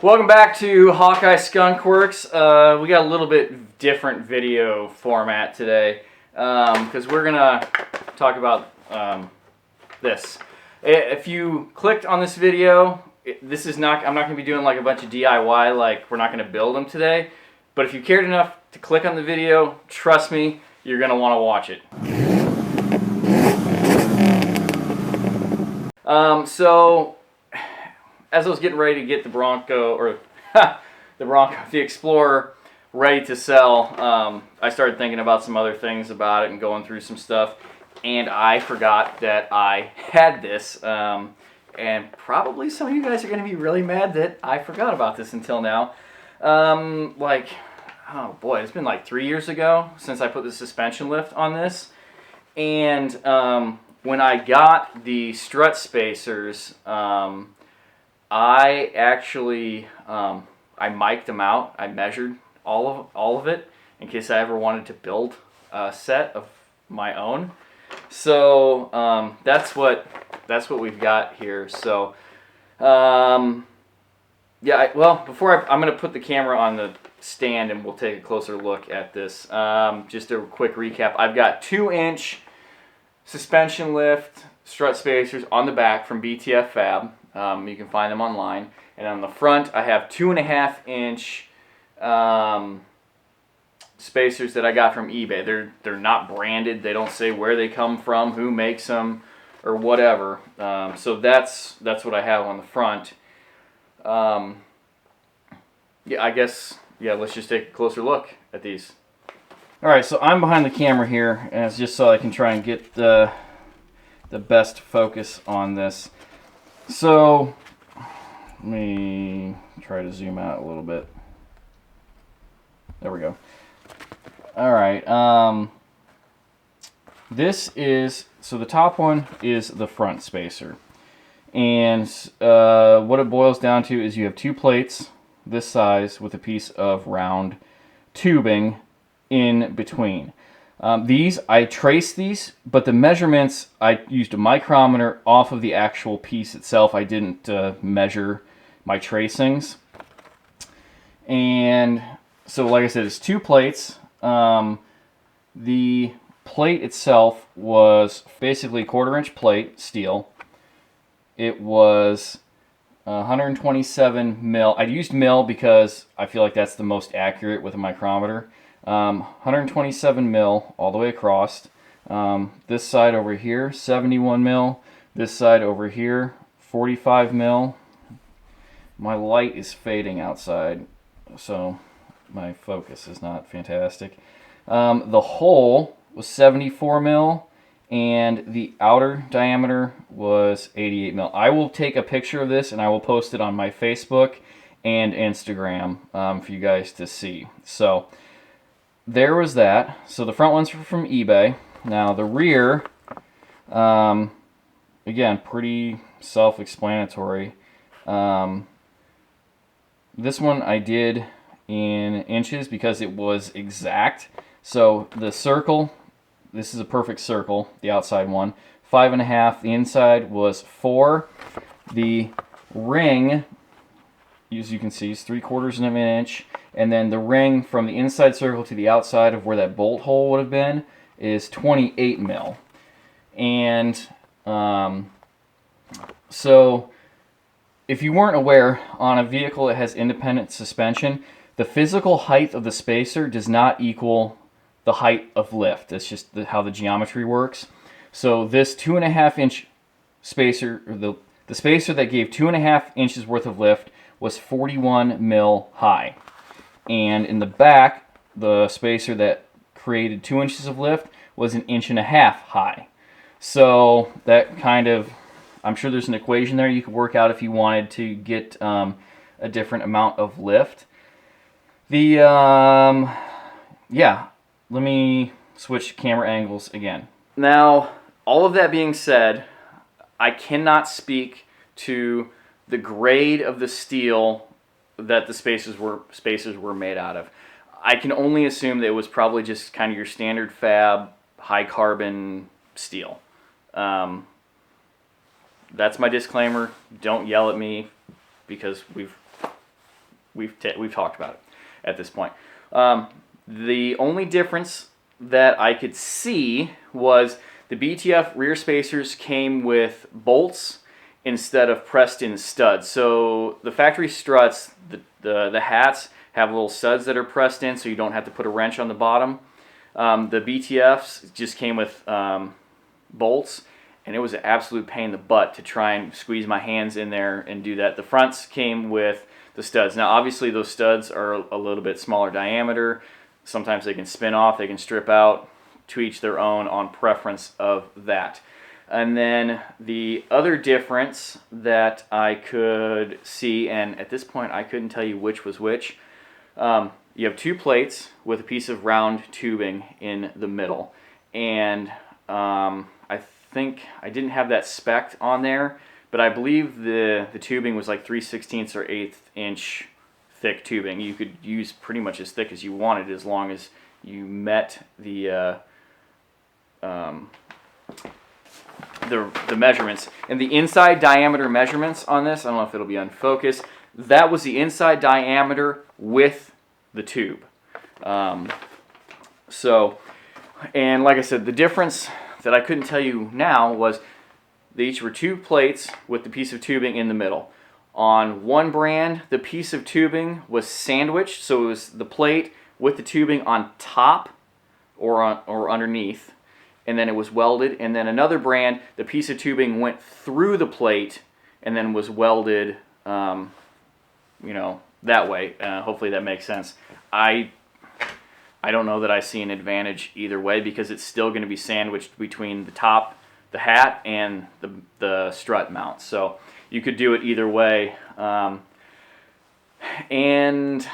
Welcome back to Hawkeye Skunk Works. We got a little bit different video format today because we're gonna talk about this. If you clicked on this video, this is not. I'm not gonna be doing like a bunch of DIY. Like we're not gonna build them today. But if you cared enough to click on the video, trust me, you're gonna want to watch it. So as I was getting ready to get the Bronco, or the Explorer ready to sell, I started thinking about some other things about it and going through some stuff, and I forgot that I had this, and probably some of you guys are going to be really mad that I forgot about this until now. Oh boy, it's been like 3 years ago since I put the suspension lift on this, and when I got the strut spacers, I actually I mic'd them out. I measured all of it in case I ever wanted to build a set of my own. So that's what we've got here. So yeah. I'm going to put the camera on the stand and we'll take a closer look at this. Just a quick recap. I've got 2-inch suspension lift strut spacers on the back from BTF Fab. You can find them online. And on the front, I have 2.5-inch spacers that I got from eBay. They're not branded. They don't say where they come from, who makes them, or whatever. So that's what I have on the front. Let's just take a closer look at these. All right, so I'm behind the camera here, and it's just so I can try and get the best focus on this. So let me try to zoom out a little bit. There we go. All right. So the top one is the front spacer. And what it boils down to is you have 2 plates this size with a piece of round tubing in between. I traced these, but the measurements, I used a micrometer off of the actual piece itself. I didn't measure my tracings. And so, like I said, it's 2 plates. The plate itself was basically 1/4-inch plate, steel. It was 127 mil. I used mil because I feel like that's the most accurate with a micrometer. 127 mil all the way across. This side over here, 71 mil. This side over here, 45 mil. My light is fading outside, so my focus is not fantastic. The hole was 74 mil, and the outer diameter was 88 mil. I will take a picture of this, and I will post it on my Facebook and Instagram for you guys to see. So there was that. So the front ones were from eBay. Now the rear, again, pretty self-explanatory. This one I did in inches because it was exact. So the circle, this is a perfect circle, the outside one, 5.5. The inside was 4. The ring, as you can see, is 3/4 of an inch. And then the ring from the inside circle to the outside of where that bolt hole would have been is 28 mil. And so if you weren't aware, on a vehicle that has independent suspension, the physical height of the spacer does not equal the height of lift. That's just how the geometry works. So this 2.5-inch spacer, or the spacer that gave 2.5 inches worth of lift, was 41 mil high. And in the back, the spacer that created 2 inches of lift was 1.5 inches high. So that kind of, I'm sure there's an equation there you could work out if you wanted to get a different amount of lift. Let me switch camera angles again. Now, all of that being said, I cannot speak to the grade of the steel that the spacers were made out of. I can only assume that it was probably just kind of your standard fab high carbon steel. That's my disclaimer. Don't yell at me because we've we've talked about it at this point. The only difference that I could see was the BTF rear spacers came with bolts instead of pressed in studs. So the factory struts, the hats have little studs that are pressed in, so you don't have to put a wrench on the bottom. The BTFs just came with bolts, and it was an absolute pain in the butt to try and squeeze my hands in there and do that. The fronts came with the studs. Now obviously those studs are a little bit smaller diameter. Sometimes they can spin off, they can strip out, to each their own on preference of that. And then the other difference that I could see, and at this point I couldn't tell you which was which, you have two plates with a piece of round tubing in the middle. And I think I didn't have that spec'd on there, but I believe the tubing was like 3/16 or 1/8 inch thick tubing. You could use pretty much as thick as you wanted as long as you met the measurements. And the inside diameter measurements on this, I don't know if it'll be on focus, that was the inside diameter with the tube. And like I said, the difference that I couldn't tell you now was they each were two plates with the piece of tubing in the middle. On one brand, the piece of tubing was sandwiched, so it was the plate with the tubing on top or underneath, and then it was welded. And then another brand, the piece of tubing went through the plate and then was welded, that way. Hopefully that makes sense. I don't know that I see an advantage either way, because it's still going to be sandwiched between the top, the hat, and the strut mount. So you could do it either way. And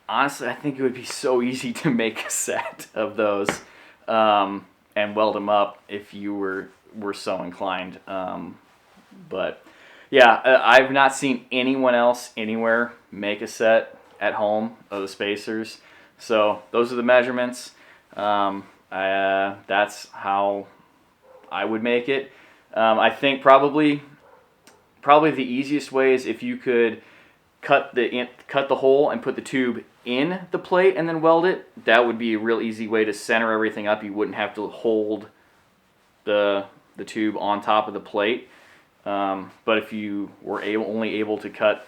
honestly, I think it would be so easy to make a set of those and weld them up if you were so inclined. But yeah, I've not seen anyone else anywhere make a set at home of the spacers. So those are the measurements. That's how I would make it. I think probably the easiest way is if you could cut the hole and put the tube in the plate and then weld it. That would be a real easy way to center everything up. You wouldn't have to hold the tube on top of the plate. But if you were only able to cut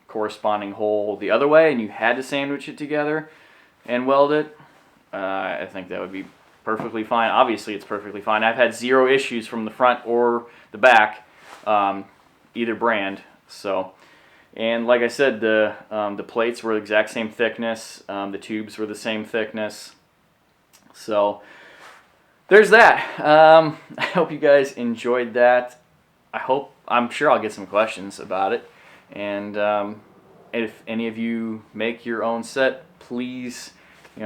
corresponding hole the other way and you had to sandwich it together and weld it, I think that would be perfectly fine. Obviously it's perfectly fine. I've had zero issues from the front or the back, either brand. So, and like I said, the plates were the exact same thickness. The tubes were the same thickness. So there's that. I hope you guys enjoyed that. I'm sure I'll get some questions about it. And if any of you make your own set, please,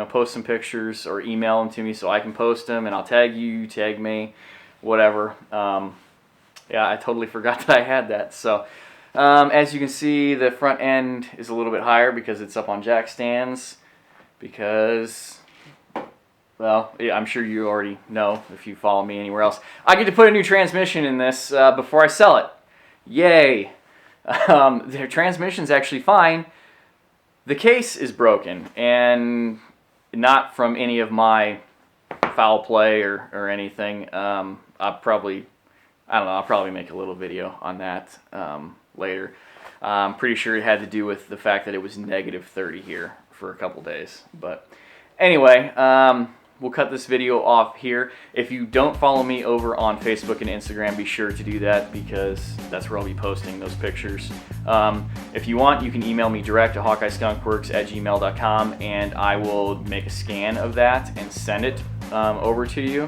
post some pictures or email them to me so I can post them, and I'll tag you, tag me, whatever. Yeah, I totally forgot that I had that. So as you can see, the front end is a little bit higher because it's up on jack stands. Because, well, yeah, I'm sure you already know if you follow me anywhere else. I get to put a new transmission in this before I sell it. Yay! The transmission's actually fine. The case is broken, and not from any of my foul play or anything. I'll probably make a little video on that later. I'm pretty sure it had to do with the fact that it was -30 here for a couple days. But anyway, we'll cut this video off here. If you don't follow me over on Facebook and Instagram, be sure to do that, because that's where I'll be posting those pictures. If you want, you can email me direct at hawkeyeskunkworks@gmail.com, and I will make a scan of that and send it over to you.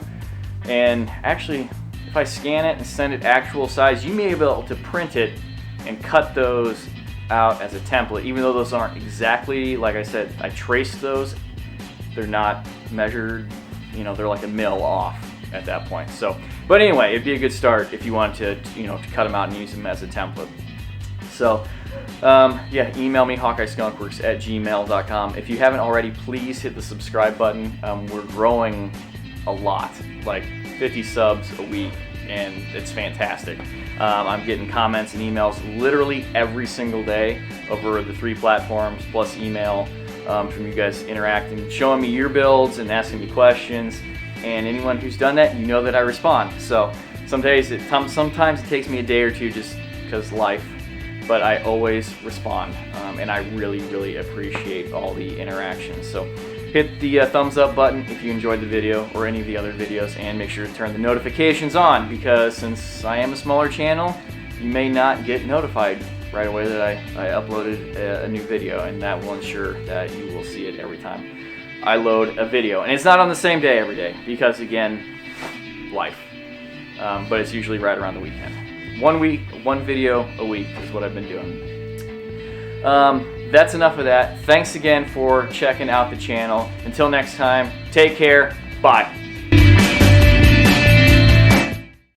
And actually, if I scan it and send it actual size, you may be able to print it and cut those out as a template, even though those aren't exactly, like I said, I traced those. They're not measured, they're like a mil off at that point. So, but anyway, it'd be a good start if you want to cut them out and use them as a template. So, yeah, email me, hawkeyeskunkworks@gmail.com. If you haven't already, please hit the subscribe button. We're growing a lot, like 50 subs a week, and it's fantastic. I'm getting comments and emails literally every single day over the 3 platforms, plus email from you guys interacting, showing me your builds and asking me questions. And anyone who's done that, you know that I respond. So sometimes it takes me a day or two just because life, but I always respond, and I really appreciate all the interactions. So hit the thumbs up button if you enjoyed the video or any of the other videos, and make sure to turn the notifications on, because since I am a smaller channel, you may not get notified right away that I uploaded a new video, and that will ensure that you will see it every time I load a video. And it's not on the same day every day, because again, life. But it's usually right around the weekend. 1 week, 1 video a week is what I've been doing. That's enough of that. Thanks again for checking out the channel. Until next time, take care. Bye.